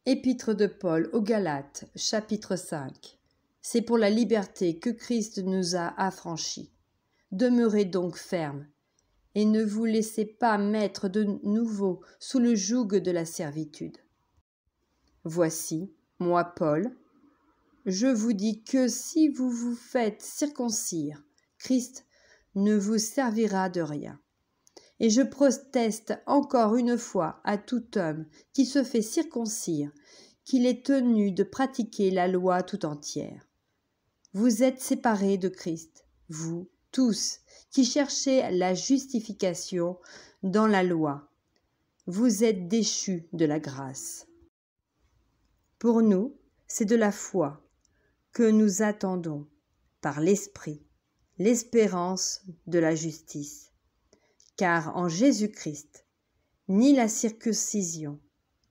Épître de Paul aux Galates, chapitre 5. C'est pour la liberté que Christ nous a affranchis. Demeurez donc fermes, et ne vous laissez pas mettre de nouveau sous le joug de la servitude. Voici, moi Paul, je vous dis que si vous vous faites circoncire, Christ ne vous servira de rien. Et je proteste encore une fois à tout homme qui se fait circoncire qu'il est tenu de pratiquer la loi tout entière. Vous êtes séparés de Christ, vous tous qui cherchez la justification dans la loi. Vous êtes déchus de la grâce. Pour nous, c'est de la foi que nous attendons, par l'Esprit, l'espérance de la justice. Car en Jésus-Christ, ni la circoncision,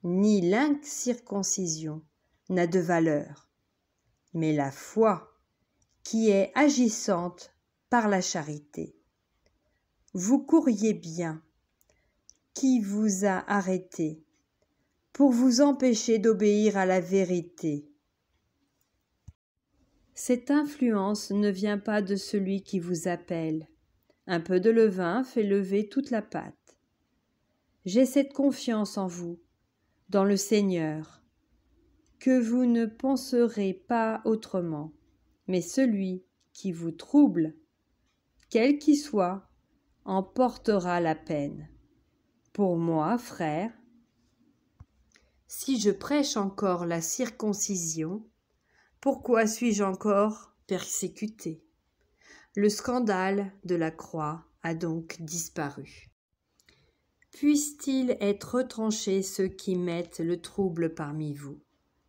ni l'incirconcision n'a de valeur, mais la foi qui est agissante par la charité. Vous courriez bien, qui vous a arrêté, pour vous empêcher d'obéir à la vérité. Cette influence ne vient pas de celui qui vous appelle. Un peu de levain fait lever toute la pâte. J'ai cette confiance en vous, dans le Seigneur, que vous ne penserez pas autrement, mais celui qui vous trouble, quel qu'il soit, en portera la peine. Pour moi, frère, si je prêche encore la circoncision, pourquoi suis-je encore persécuté? Le scandale de la croix a donc disparu. Puissent-ils être retranchés ceux qui mettent le trouble parmi vous?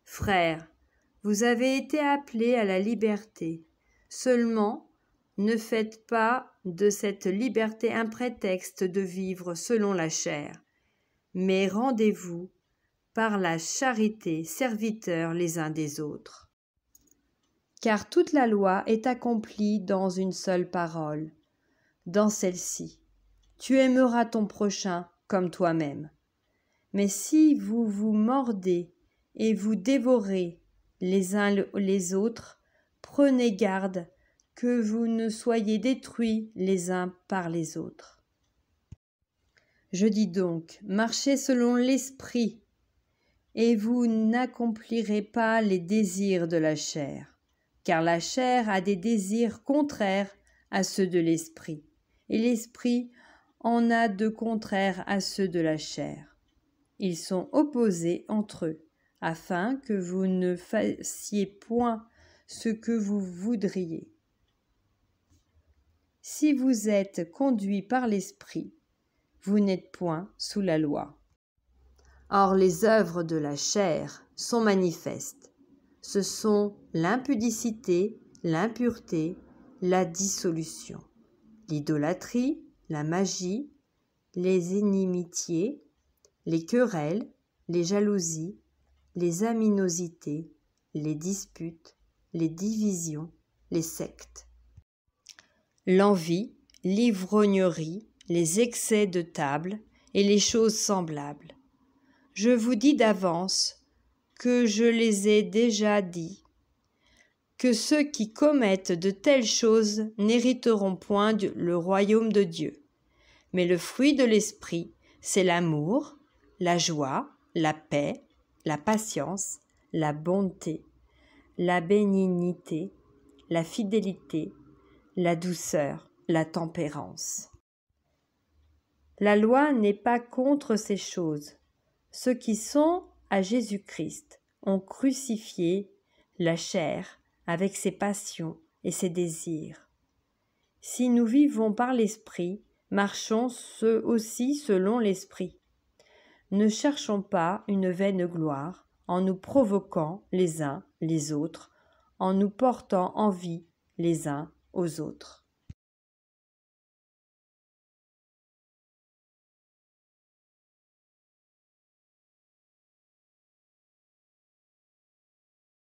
Frères, vous avez été appelés à la liberté. Seulement, ne faites pas de cette liberté un prétexte de vivre selon la chair, mais rendez-vous par la charité serviteurs les uns des autres. Car toute la loi est accomplie dans une seule parole, dans celle-ci. Tu aimeras ton prochain comme toi-même. Mais si vous vous mordez et vous dévorez les uns les autres, prenez garde que vous ne soyez détruits les uns par les autres. Je dis donc, marchez selon l'esprit, et vous n'accomplirez pas les désirs de la chair. Car la chair a des désirs contraires à ceux de l'esprit, et l'esprit en a de contraires à ceux de la chair. Ils sont opposés entre eux, afin que vous ne fassiez point ce que vous voudriez. Si vous êtes conduits par l'esprit, vous n'êtes point sous la loi. Or les œuvres de la chair sont manifestes. Ce sont l'impudicité, l'impureté, la dissolution, l'idolâtrie, la magie, les inimitiés, les querelles, les jalousies, les aminosités, les disputes, les divisions, les sectes, l'envie, l'ivrognerie, les excès de table et les choses semblables. Je vous dis d'avance que je les ai déjà dit, que ceux qui commettent de telles choses n'hériteront point le royaume de Dieu. Mais le fruit de l'esprit, c'est l'amour, la joie, la paix, la patience, la bonté, la bénignité, la fidélité, la douceur, la tempérance. La loi n'est pas contre ces choses. Ceux qui sont à Jésus-Christ ont crucifié la chair avec ses passions et ses désirs. Si nous vivons par l'Esprit, marchons aussi selon l'Esprit. Ne cherchons pas une vaine gloire en nous provoquant les uns les autres, en nous portant envie les uns aux autres.